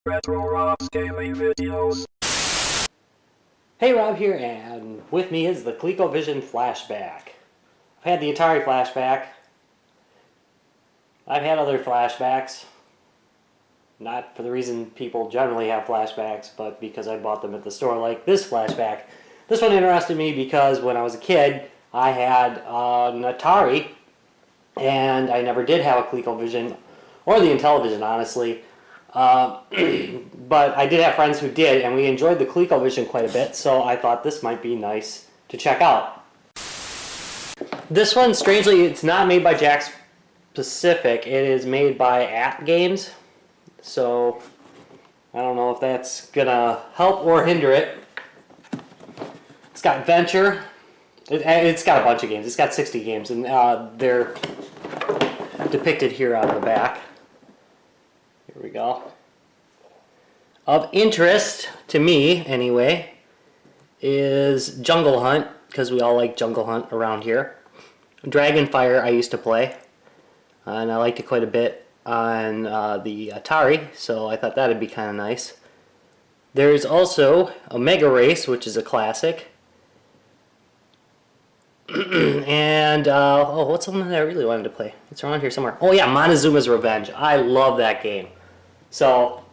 Retro Rob's Gaming Videos. Hey, Rob here, and with me is the ColecoVision Flashback. I've had the Atari Flashback. I've had other flashbacks. Not for the reason people generally have flashbacks, but because I bought them at the store, like this flashback. This one interested me because when I was a kid, I had an Atari, and I never did have a ColecoVision, or the Intellivision, honestly. But I did have friends who did, and we enjoyed the ColecoVision quite a bit, so I thought this might be nice to check out. This one, strangely, it's not made by Jakks Pacific. It is made by App Games, so I don't know if that's gonna help or hinder it. It's got Venture. It's got a bunch of games. It's got 60 games, and they're depicted here on the back. Here we go. Of interest, to me anyway, is Jungle Hunt, because we all like Jungle Hunt around here. Dragonfire I used to play, and I liked it quite a bit on the Atari, so I thought that would be kind of nice. There's also a Mega Race, which is a classic. And, oh, what's something that I really wanted to play? It's around here somewhere. Oh yeah, Montezuma's Revenge. I love that game. So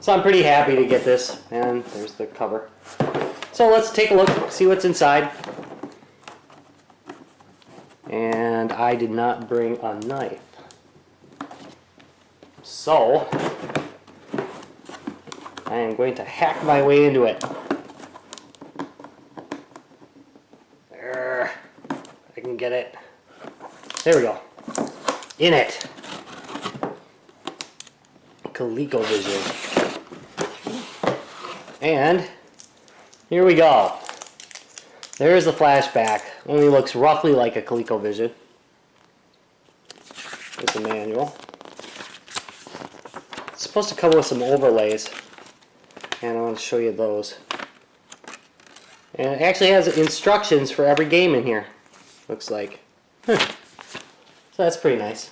I'm pretty happy to get this, and there's the cover. So let's take a look, see what's inside. And I did not bring a knife. So I am going to hack my way into it. There, I can get it. There we go. In it. ColecoVision. And here we go. There's the flashback. Only looks roughly like a ColecoVision. There's the manual. It's supposed to come with some overlays, and I want to show you those. And it actually has instructions for every game in here, looks like. So that's pretty nice.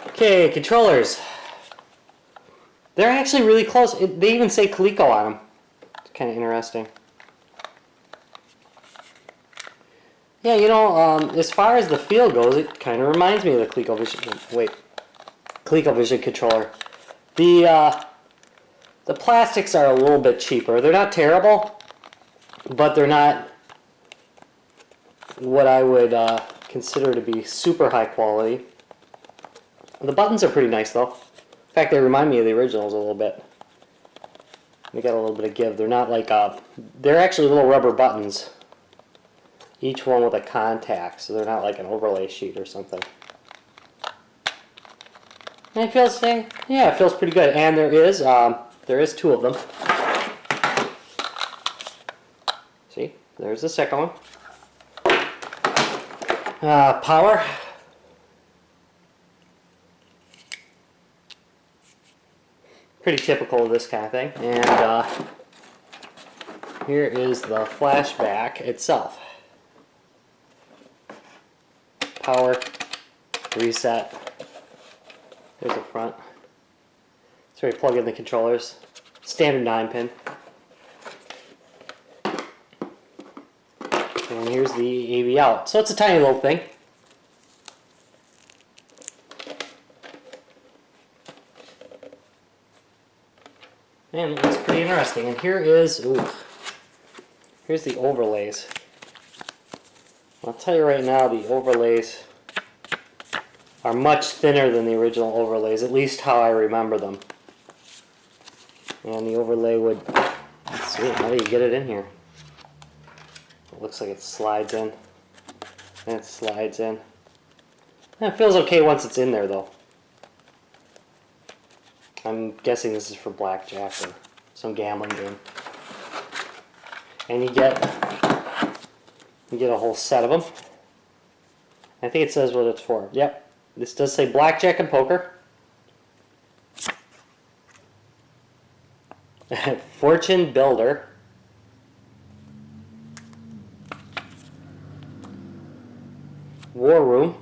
Okay, controllers. They're actually really close. They even say Coleco on them. It's kind of interesting. Yeah, you know, as far as the feel goes, it kind of reminds me of the ColecoVision controller. The plastics are a little bit cheaper. They're not terrible, but they're not what I would consider to be super high quality. The buttons are pretty nice, though. In fact, they remind me of the originals a little bit. They got a little bit of give. They're not like they're actually little rubber buttons. Each one with a contact, so they're not like an overlay sheet or something. And it feels, yeah, it feels pretty good. And there is two of them. See, there's the second one. Power. Pretty typical of this kind of thing. And here is the flashback itself. Power, reset. There's the front. That's where you plug in the controllers. Standard 9-pin. And here's the AV out. So it's a tiny little thing. And it looks pretty interesting. And here is, here's the overlays. I'll tell you right now, the overlays are much thinner than the original overlays, at least how I remember them. And the overlay would, let's see, how do you get it in here? It looks like it slides in, and it slides in. And it feels okay once it's in there, though. I'm guessing this is for blackjack or some gambling game. And you get a whole set of them. I think it says what it's for. Yep, this does say blackjack and poker. Fortune Builder. War Room.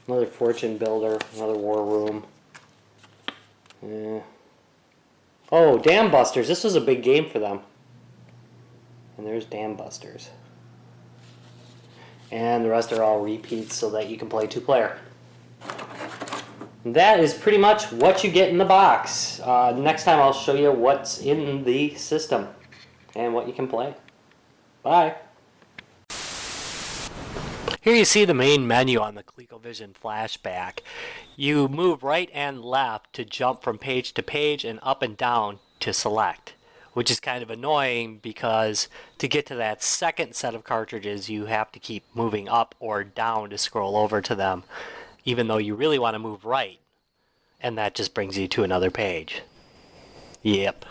Another fortune builder, another war room. Yeah. Oh, Dam Busters. This was a big game for them. And there's Dam Busters. And the rest are all repeats so that you can play 2-player. That is pretty much what you get in the box. Next time I'll show you what's in the system and what you can play. Bye. Here you see the main menu on the ColecoVision Flashback. You move right and left to jump from page to page and up and down to select, which is kind of annoying because to get to that second set of cartridges you have to keep moving up or down to scroll over to them, even though you really want to move right, and that just brings you to another page. Yep.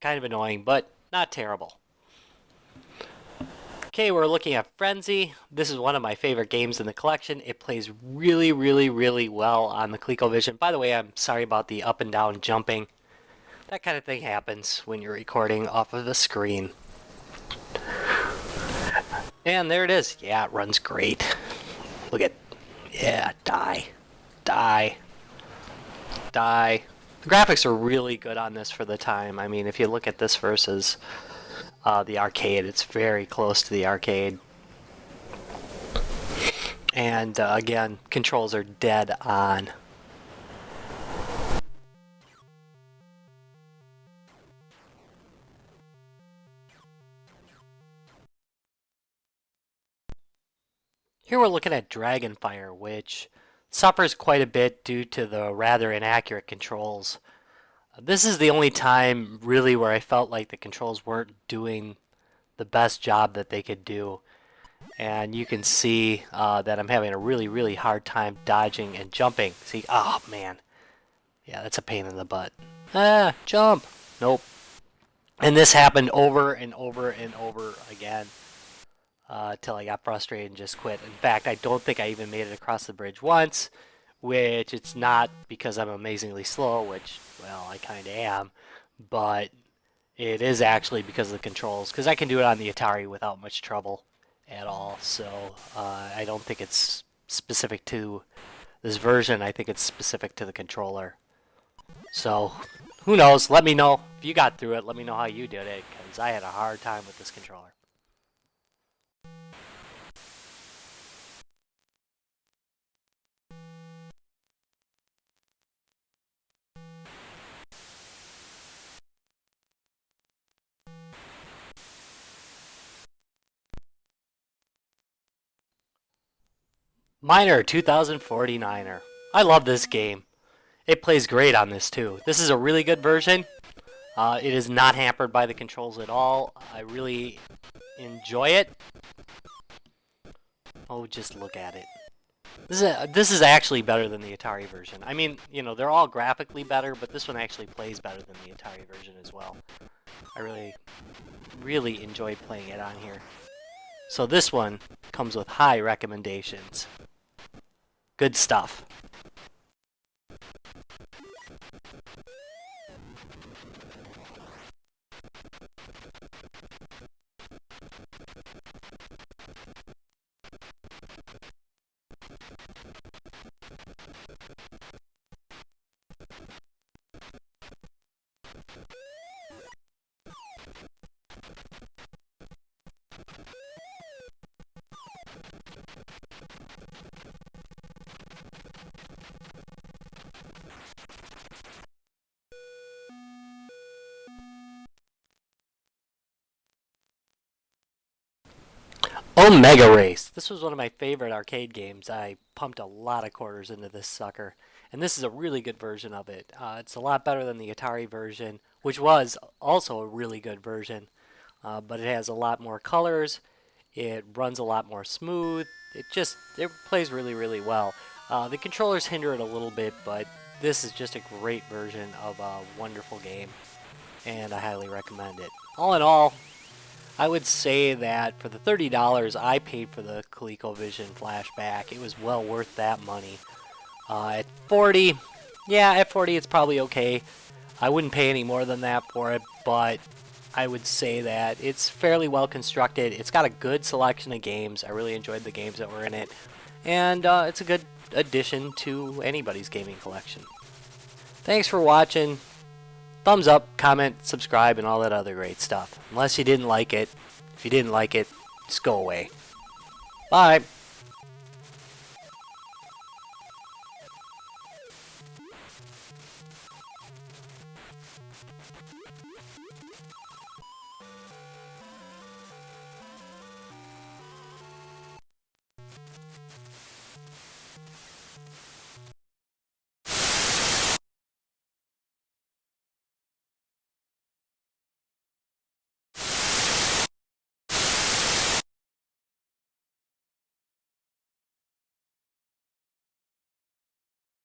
Kind of annoying, but not terrible. Okay, we're looking at Frenzy. This is one of my favorite games in the collection. It plays really, really, really well on the ColecoVision. By the way, I'm sorry about the up and down jumping. That kind of thing happens when you're recording off of the screen. And there it is. Yeah, it runs great. Look at, yeah, die. The graphics are really good on this for the time. I mean, if you look at this versus the arcade, it's very close to the arcade. And again, controls are dead on. Here we're looking at Dragonfire, which suffers quite a bit due to the rather inaccurate controls. This is the only time really where I felt like the controls weren't doing the best job that they could do. And you can see that I'm having a really, really hard time dodging and jumping. See, oh man. Yeah, that's a pain in the butt. Ah, jump. Nope. And this happened over and over and over again. Till I got frustrated and just quit. In fact, I don't think I even made it across the bridge once, which it's not because I'm amazingly slow, which, well, I kind of am, but it is actually because of the controls, because I can do it on the Atari without much trouble at all, so I don't think it's specific to this version. I think it's specific to the controller. So, who knows? Let me know if you got through it. Let me know how you did it, because I had a hard time with this controller. Miner 2049er. I love this game. It plays great on this too. This is a really good version. It is not hampered by the controls at all. I really enjoy it. Oh, just look at it. This is actually better than the Atari version. I mean, you know, they're all graphically better, but this one actually plays better than the Atari version as well. I really, really enjoyed playing it on here. So this one comes with high recommendations. Good stuff. Omega Race. This was one of my favorite arcade games. I pumped a lot of quarters into this sucker. And this is a really good version of it. It's a lot better than the Atari version, which was also a really good version. But it has a lot more colors. It runs a lot more smooth. It plays really, really well. The controllers hinder it a little bit, but this is just a great version of a wonderful game. And I highly recommend it. All in all, I would say that for the $30 I paid for the ColecoVision Flashback, it was well worth that money. At 40, yeah, at 40 it's probably okay. I wouldn't pay any more than that for it, but I would say that. It's fairly well constructed. It's got a good selection of games. I really enjoyed the games that were in it. And it's a good addition to anybody's gaming collection. Thanks for watching. Thumbs up, comment, subscribe, and all that other great stuff. Unless you didn't like it. If you didn't like it, just go away. Bye.